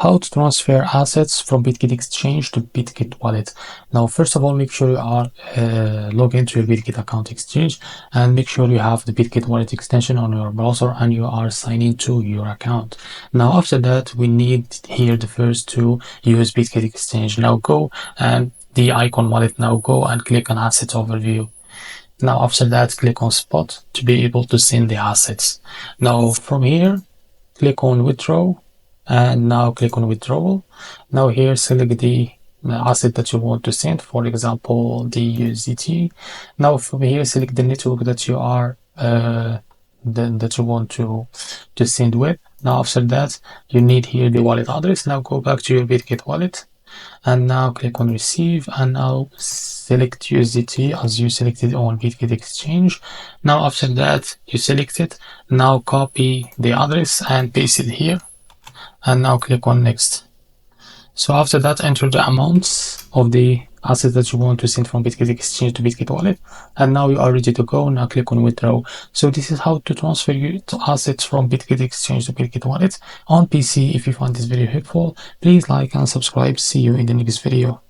How to transfer assets from Bitget Exchange to Bitget Wallet. Now, first of all, make sure you are log into your Bitget account exchange and make sure you have the Bitget Wallet extension on your browser and you are signing to your account. Now, after that, we need here the first to use Bitget Exchange. Now go and the icon wallet. Now go and click on Asset Overview. Now, after that, click on Spot to be able to send the assets. Now, from here, click on Withdraw. And now click on withdrawal. Now here select the asset that you want to send, for example the USDT. Now from here select the network that you are that you want to send with. Now after that you need here the wallet address. Now go back to your Bitget wallet and now click on receive and now select USDT as you selected on Bitget exchange. Now after that you select it. Now copy the address and paste it here and now click on next. So after that, enter the amounts of the assets that you want to send from Bitget Exchange to Bitget Wallet, and now you are ready to go. Now click on withdraw. So this is how to transfer your assets from Bitget Exchange to Bitget Wallet on PC. If you find this video helpful, please like and subscribe. See you in the next video.